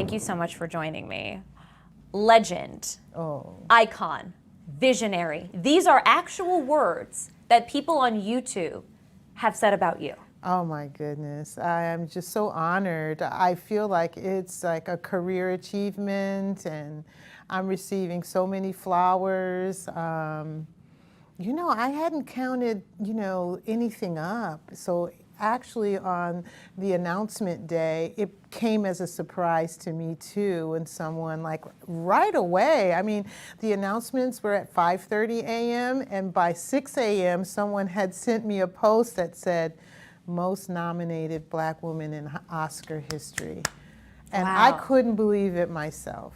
Thank you so much for joining me. Legend, icon, visionary. These are actual words that people on YouTube have said about you. Oh my goodness, I am just so honored. I feel like it's like a career achievement and I'm receiving so many flowers. You know, I hadn't counted, anything up. So actually on the announcement day, it came as a surprise to me too when someone like right away, I mean, the announcements were at 5:30 a.m. and by 6 a.m. someone had sent me a post that said, most nominated Black woman in Oscar history. And wow. I couldn't believe it myself.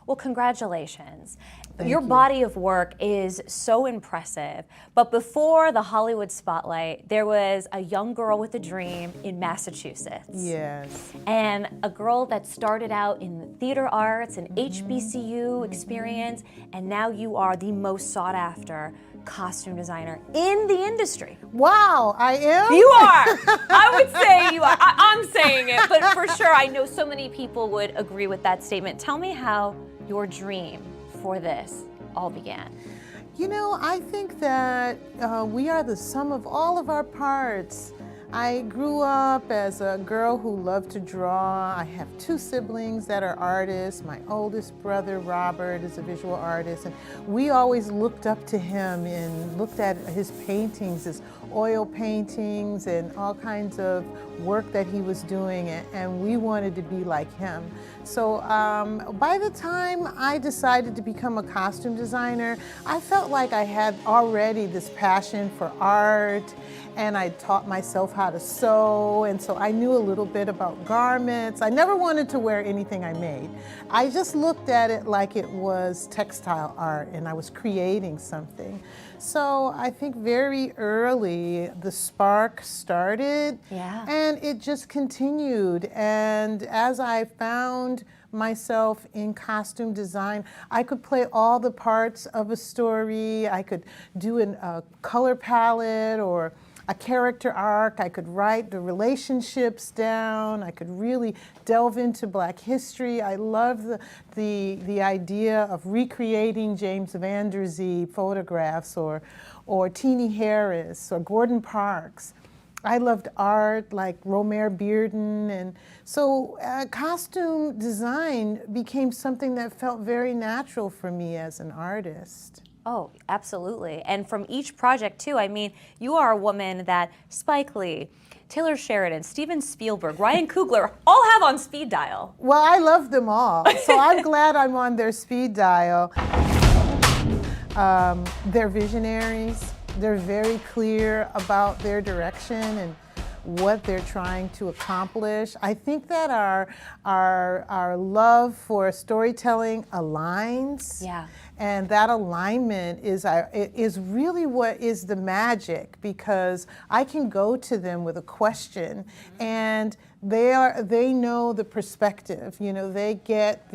Well, congratulations. Thank Your you. body of work is so impressive. But before the Hollywood spotlight, there was a young girl with a dream in Massachusetts. Yes. And a girl that started out in the theater arts and HBCU experience, and now you are the most sought after costume designer in the industry. Wow, I am? You are. I would say you are. I'm saying it, but for sure, I know so many people would agree with that statement. Tell me how your dream for this all began. You know, I think that we are the sum of all of our parts. I grew up as a girl who loved to draw. I have two siblings that are artists. My oldest brother, Robert, is a visual artist, and we always looked up to him and looked at his paintings, his oil paintings and all kinds of work that he was doing, and we wanted to be like him. So by the time I decided to become a costume designer, I felt like I had already this passion for art, and I taught myself how to sew, and so I knew a little bit about garments. I never wanted to wear anything I made. I just looked at it like it was textile art and I was creating something. So I think very early the spark started, and it just continued. And as I found myself in costume design, I could play all the parts of a story. I could do a color palette or a character arc. I could write the relationships down. I could really delve into Black history. I love the idea of recreating James Van Der Zee photographs or Teenie Harris or Gordon Parks. I loved art like Romare Bearden, and so costume design became something that felt very natural for me as an artist. Oh, absolutely. And from each project too, I mean, you are a woman that Spike Lee, Taylor Sheridan, Steven Spielberg, Ryan Coogler all have on speed dial. Well, I love them all, so I'm glad I'm on their speed dial. They're visionaries. They're very clear about their direction and what they're trying to accomplish. I think that our love for storytelling aligns. Yeah. And that alignment is really what is the magic, because I can go to them with a question and they know the perspective. You know, they get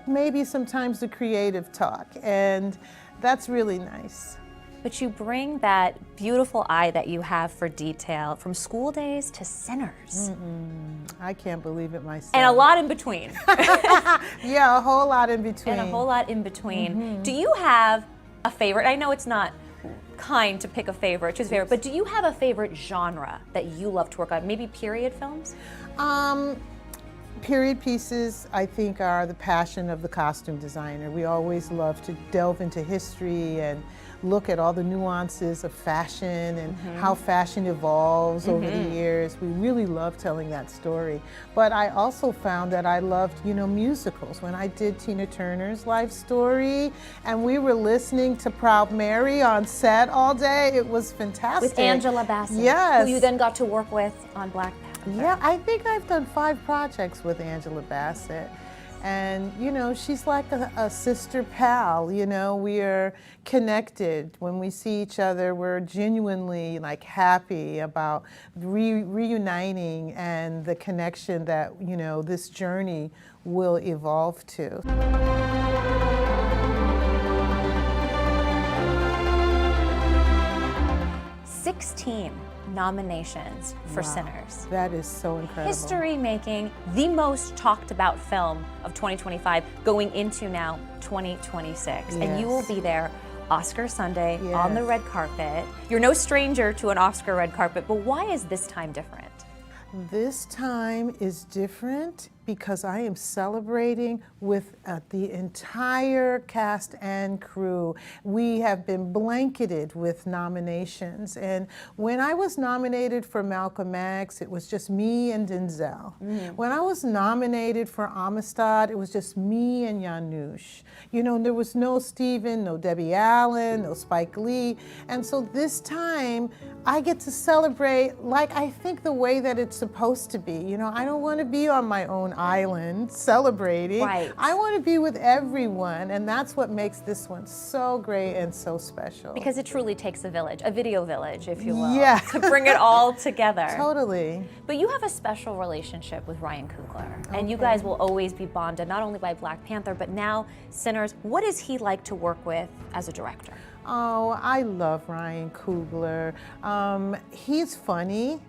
maybe sometimes the creative talk, and that's really nice. But you bring that beautiful eye that you have for detail from School Days to Sinners. I can't believe it myself. And a lot in between. Yeah, a whole lot in between. And a whole lot in between. Do you have a favorite? I know it's not kind to pick a favorite, choose a favorite, but do you have a favorite genre that you love to work on? Maybe period films? Period pieces, I think, are the passion of the costume designer. We always love to delve into history and look at all the nuances of fashion and how fashion evolves over the years. We really love telling that story. But I also found that I loved, musicals. When I did Tina Turner's life story and we were listening to Proud Mary on set all day, it was fantastic. With Angela Bassett, yes, who you then got to work with on Black Panther. Yeah, I think I've done 5 projects with Angela Bassett. And, she's like a sister pal, we are connected. When we see each other, we're genuinely happy about reuniting and the connection that, this journey will evolve to. 16 nominations for Wow. Sinners. That is so incredible. History making, the most talked about film of 2025 going into now 2026. And you will Yes. be there Oscar Sunday on the Yes. red carpet. You're no stranger to an Oscar red carpet, but why is this time different? This time is different because I am celebrating with the entire cast and crew. We have been blanketed with nominations. And when I was nominated for Malcolm X, it was just me and Denzel. When I was nominated for Amistad, it was just me and Janusz. You know, there was no Steven, no Debbie Allen, no Spike Lee. And so this time, I get to celebrate like I think the way that it's supposed to be. You know, I don't want to be on my own island celebrating. Right. I want to be with everyone, and that's what makes this one so great and so special. Because it truly takes a village, a video village, if you will, Yeah. to bring it all together. Totally. But you have a special relationship with Ryan Coogler, and you Okay. guys will always be bonded, not only by Black Panther, but now Sinners. What is he like to work with as a director? Oh, I love Ryan Coogler. He's funny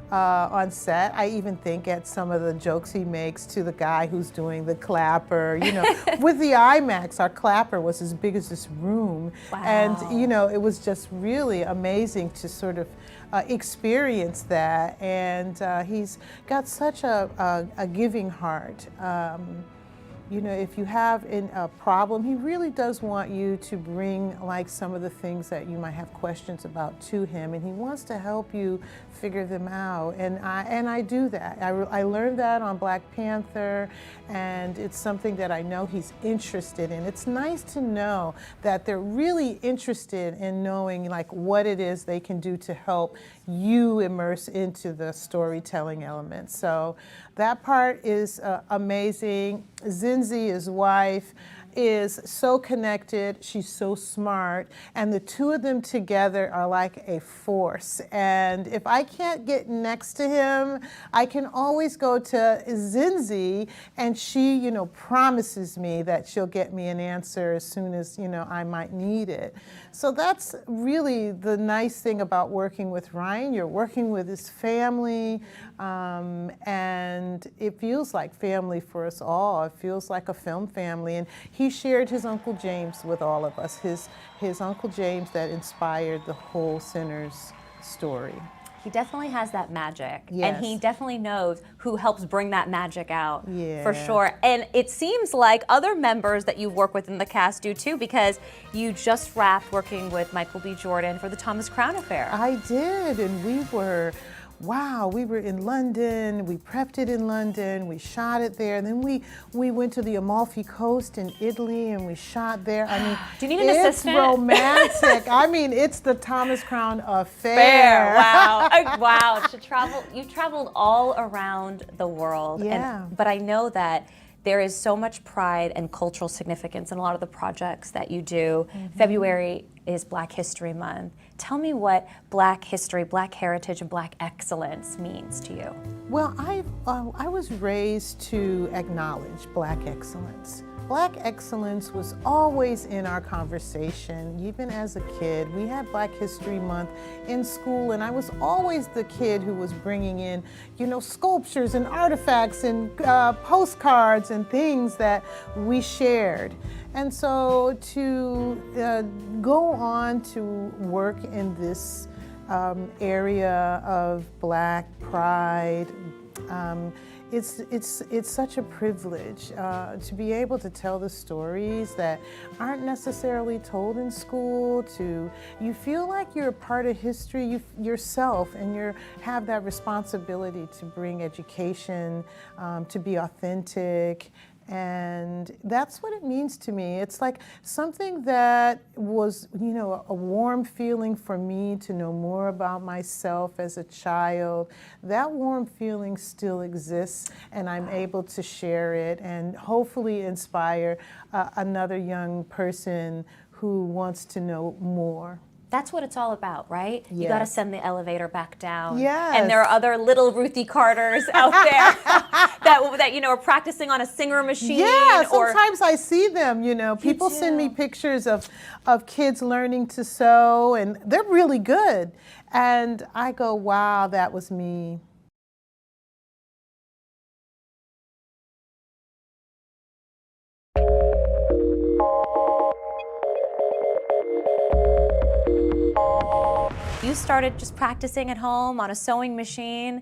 on set. I even think at some of the jokes he makes to the guy who's doing the clapper. You know, with the IMAX, our clapper was as big as this room. Wow. And, you know, it was just really amazing to sort of experience that. And he's got such a giving heart. You know, if you have a problem, he really does want you to bring like some of the things that you might have questions about to him, and he wants to help you figure them out. And I do that. I learned that on Black Panther, and it's something that I know he's interested in. It's nice to know that they're really interested in knowing like what it is they can do to help you immerse into the storytelling element. So that part is amazing. Zinzi, his wife, is so connected. She's so smart. And the two of them together are like a force. And if I can't get next to him, I can always go to Zinzi, and she, you know, promises me that she'll get me an answer as soon as, you know, I might need it. So that's really the nice thing about working with Ryan. You're working with his family, and it feels like family for us all. It feels like a film family. And he shared his Uncle James with all of us, his Uncle James that inspired the whole Sinners story. He definitely has that magic, Yes. and he definitely knows who helps bring that magic out, Yeah. for sure. And it seems like other members that you work with in the cast do too, because you just wrapped working with Michael B. Jordan for the Thomas Crown Affair. I did, and we were in London, we prepped it in London, we shot it there, and then we went to the Amalfi Coast in Italy and we shot there. I mean, Do you need an it's assistant? romantic. I mean, it's the Thomas Crown Affair. Fair. Wow. Wow. You've traveled all around the world. Yeah. But I know that there is so much pride and cultural significance in a lot of the projects that you do. February is Black History Month. Tell me what Black history, Black heritage, and Black excellence means to you. Well, I was raised to acknowledge Black excellence. Black excellence was always in our conversation, even as a kid. We had Black History Month in school, and I was always the kid who was bringing in, you know, sculptures and artifacts and postcards and things that we shared. And so to go on to work in this area of Black pride, it's such a privilege to be able to tell the stories that aren't necessarily told in school. You feel like you're a part of history yourself, and you have that responsibility to bring education, to be authentic. And that's what it means to me. It's like something that was, you know, a warm feeling for me to know more about myself as a child. That warm feeling still exists, and I'm able to share it and hopefully inspire another young person who wants to know more. That's what it's all about, right? You Yes. got to send the elevator back down. Yes. And there are other little Ruth E. Carters out there that you know are practicing on a Singer machine. Yeah, or sometimes I see them, you know. People send me pictures of kids learning to sew, and they're really good. And I go, wow, that was me. you started just practicing at home on a sewing machine,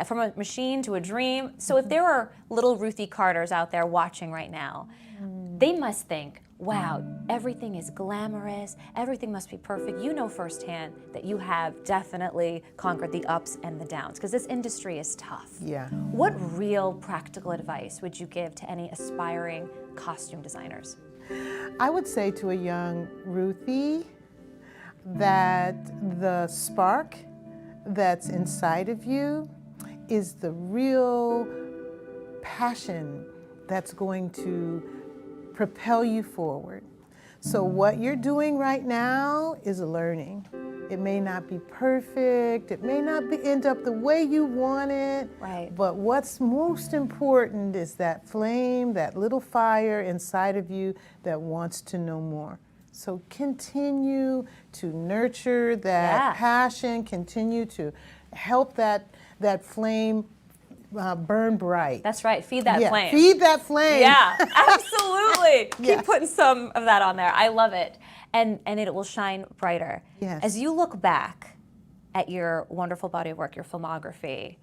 from a machine to a dream. So if there are little Ruth E. Carters out there watching right now, they must think, wow, everything is glamorous, everything must be perfect. You know firsthand that you have definitely conquered the ups and the downs, because this industry is tough. Yeah. What real practical advice would you give to any aspiring costume designers? I would say to a young Ruthie that the spark that's inside of you is the real passion that's going to propel you forward. So what you're doing right now is learning. It may not be perfect, it may not end up the way you want it, Right. but what's most important is that flame, that little fire inside of you that wants to know more. So continue to nurture that passion, continue to help that flame burn bright. That's right, feed that flame. Feed that flame. Yeah, absolutely. Yes. Keep putting some of that on there. I love it. And it will shine brighter. Yes. As you look back at your wonderful body of work, your filmography,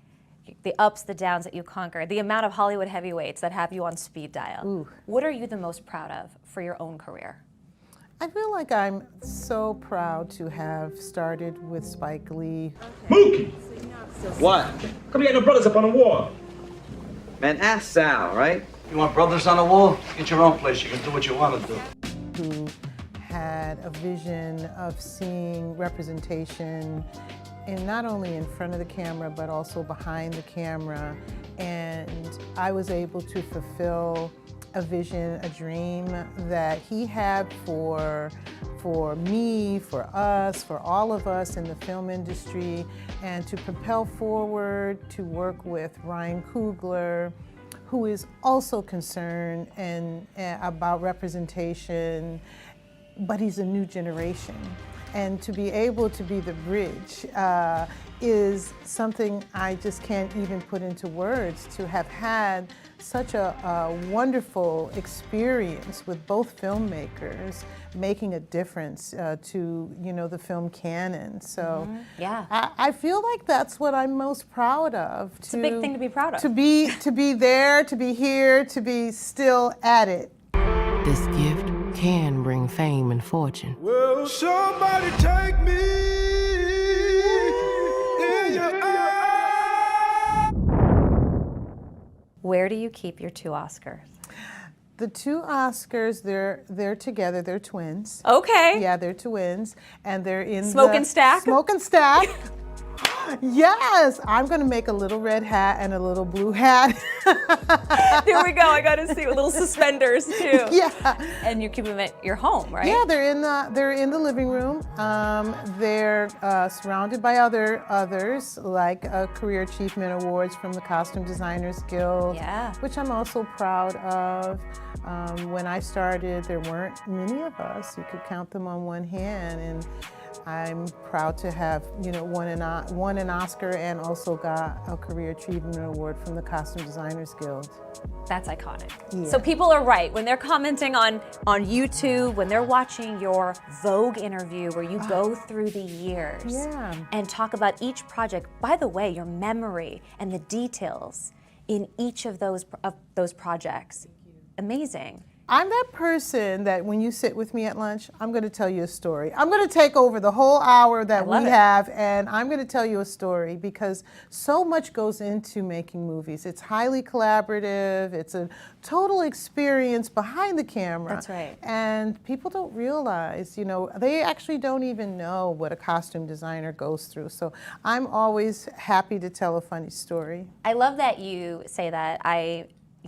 the ups, the downs that you conquered, the amount of Hollywood heavyweights that have you on speed dial, Ooh. What are you the most proud of for your own career? I feel like I'm so proud to have started with Spike Lee. Mookie! What? Come here, no brothers up on the wall. Man, ask Sal, right? You want brothers on the wall? Get your own place. You can do what you want to do. Who had a vision of seeing representation in not only in front of the camera but also behind the camera, and I was able to fulfill a vision, a dream that he had for me, for us, for all of us in the film industry, and to propel forward, to work with Ryan Coogler, who is also concerned about representation, but he's a new generation. And to be able to be the bridge is something I just can't even put into words, to have had such a wonderful experience with both filmmakers, making a difference to the film canon. So Yeah. I feel like that's what I'm most proud of. It's a big thing to be proud of. To be there, to be here, to be still at it. This gift can bring fame and fortune. Well, somebody take me in your eye. Where do you keep your 2 Oscars? The 2 Oscars, they're together. They're twins. Okay. Yeah, they're twins, and they're in Smoke and stack? Smoke and stack. Yes, I'm gonna make a little red hat and a little blue hat. There we go. I got to see with little suspenders too. Yeah. And you keep them at your home, right? Yeah, they're in the living room. They're surrounded by others, like Career Achievement Awards from the Costume Designers Guild, Yeah. which I'm also proud of. When I started, there weren't many of us. You could count them on one hand, and I'm proud to have won an Oscar and also got a Career Achievement Award from the Costume Designers Guild. That's iconic. Yeah. So people are right when they're commenting on YouTube, when they're watching your Vogue interview where you go through the years Yeah. and talk about each project. By the way, your memory and the details in each of those projects, amazing. I'm that person that when you sit with me at lunch, I'm going to tell you a story. I'm going to take over the whole hour that we have, and I'm going to tell you a story because so much goes into making movies. It's highly collaborative. It's a total experience behind the camera. That's right. And people don't realize, they actually don't even know what a costume designer goes through. So I'm always happy to tell a funny story. I love that you say that.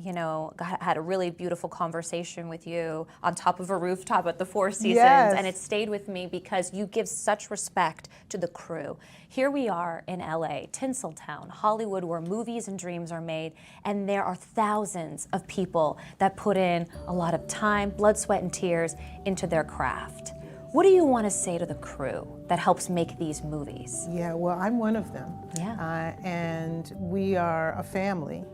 had a really beautiful conversation with you on top of a rooftop at the Four Seasons, Yes. and it stayed with me because you give such respect to the crew. Here we are in LA, Tinseltown, Hollywood, where movies and dreams are made, and there are thousands of people that put in a lot of time, blood, sweat, and tears into their craft. What do you want to say to the crew that helps make these movies? Yeah, well, I'm one of them. Yeah. And we are a family.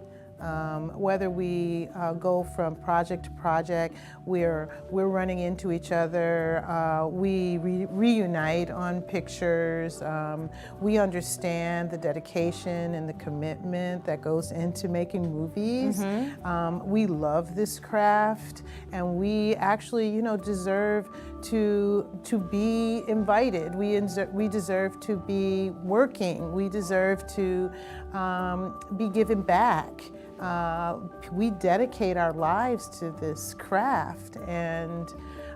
Whether we go from project to project, we're running into each other. We reunite on pictures. We understand the dedication and the commitment that goes into making movies. We love this craft, and we actually, deserve to be invited. We deserve to be working. We deserve to be given back. We dedicate our lives to this craft, and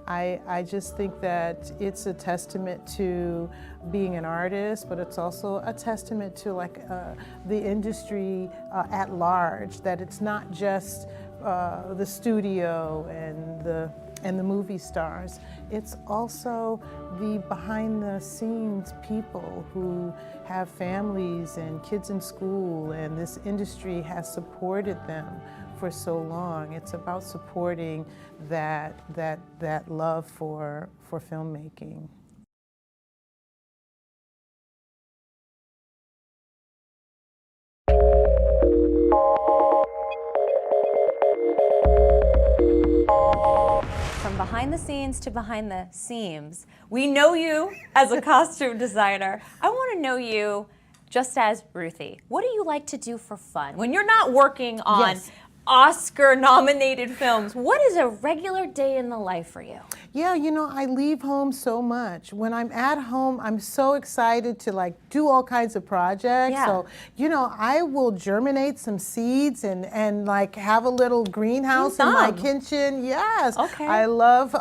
I just think that it's a testament to being an artist, but it's also a testament to the industry at large, that it's not just the studio and the movie stars. It's also the behind the scenes people who have families and kids in school, and this industry has supported them for so long. It's about supporting that love for filmmaking. From behind the scenes to behind the seams, we know you as a costume designer. I want to know you just as Ruth E. What do you like to do for fun? When you're not working on Yes. Oscar-nominated films, what is a regular day in the life for you? Yeah, I leave home so much. When I'm at home, I'm so excited to do all kinds of projects. Yeah. So, I will germinate some seeds and have a little greenhouse in my kitchen. Yes. Okay. I love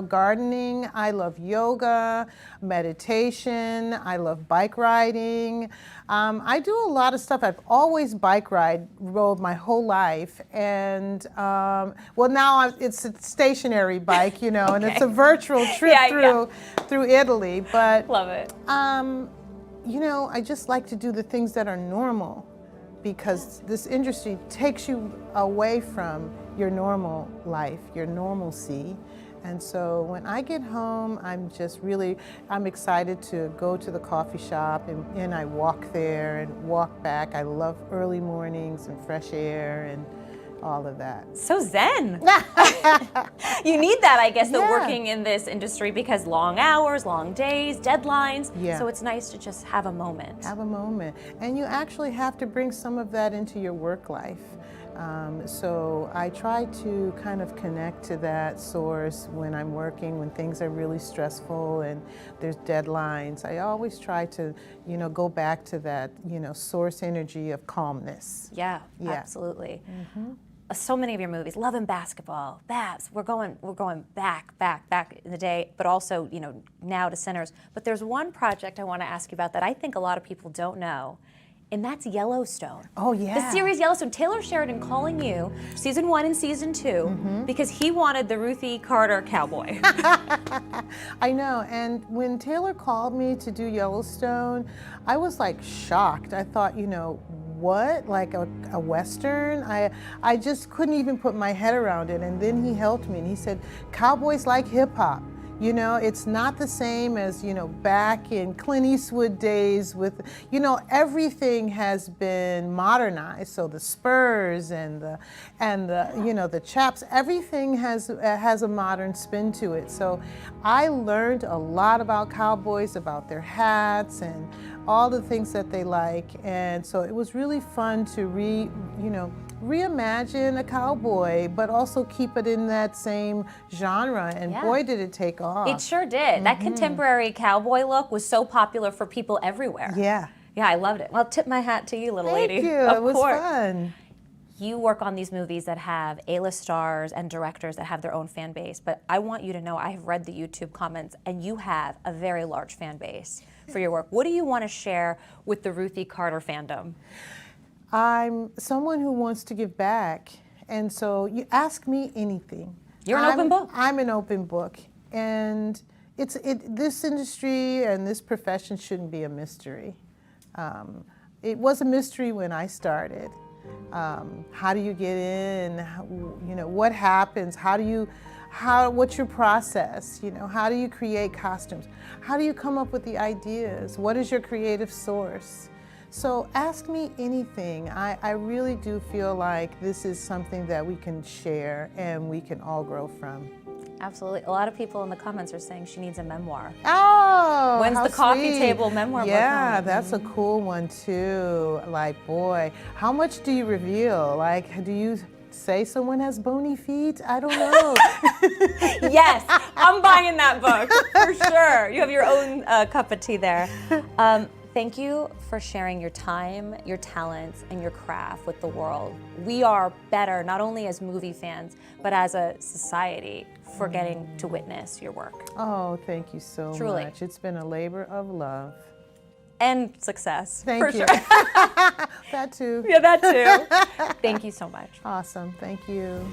gardening. I love yoga, meditation. I love bike riding. I do a lot of stuff. I've always rode my whole life, and now it's a stationary bike, and it's a virtual trip through Italy. But Love it. I just like to do the things that are normal, because this industry takes you away from your normal life, your normalcy. And so when I get home, I'm excited to go to the coffee shop, and I walk there and walk back. I love early mornings and fresh air and all of that. So zen. You need that, I guess, though, Yeah. working in this industry, because long hours, long days, deadlines. Yeah. So it's nice to just have a moment. Have a moment. And you actually have to bring some of that into your work life. So I try to kind of connect to that source when I'm working, when things are really stressful and there's deadlines. I always try to, go back to that, source energy of calmness. Yeah, Yeah. absolutely. So many of your movies, Love and Basketball, Babs, we're going back in the day, but also, now to Sinners. But there's one project I want to ask you about that I think a lot of people don't know, and that's Yellowstone. Oh, yeah. The series Yellowstone. Taylor Sheridan calling you season 1 and season 2 because he wanted the Ruth E. Carter cowboy. I know, and when Taylor called me to do Yellowstone, I was shocked. I thought, what, like a Western? I just couldn't even put my head around it. And then he helped me and he said, cowboys like hip hop. It's not the same as, back in Clint Eastwood days with, everything has been modernized. So the spurs and the the chaps, everything has a modern spin to it. So I learned a lot about cowboys, about their hats and all the things that they like. And so it was really fun to reimagine a cowboy, but also keep it in that same genre. And Yeah. boy, did it take off. It sure did. That contemporary cowboy look was so popular for people everywhere. Yeah. Yeah, I loved it. Well, tip my hat to you, little Thank lady. you. Of It was course. fun. You work on these movies that have A-list stars and directors that have their own fan base, but I want you to know I have read the YouTube comments and you have a very large fan base for your work. What do you want to share with the Ruth E. Carter fandom? I'm someone who wants to give back, And so you ask me anything. You're an open book. I'm an open book. And this industry and this profession shouldn't be a mystery. It was a mystery when I started. How do you get in? You know, what happens? What's your process? You know, how do you create costumes? How do you come up with the ideas? What is your creative source? So ask me anything. I really do feel like this is something that we can share and we can all grow from. Absolutely. A lot of people in the comments are saying she needs a memoir. Oh, When's how the coffee sweet. table memoir book Yeah, coming? that's a cool one too. Like, boy, how much do you reveal? Like, do you say someone has bony feet? I don't know. Yes, I'm buying that book for sure. You have your own cup of tea there. Thank you for sharing your time, your talents, and your craft with the world. We are better, not only as movie fans, but as a society for getting to witness your work. Oh, thank you so Truly. much. It's been a labor of love. And success, Thank for you. sure. That too. Yeah, that too. Thank you so much. Awesome. Thank you.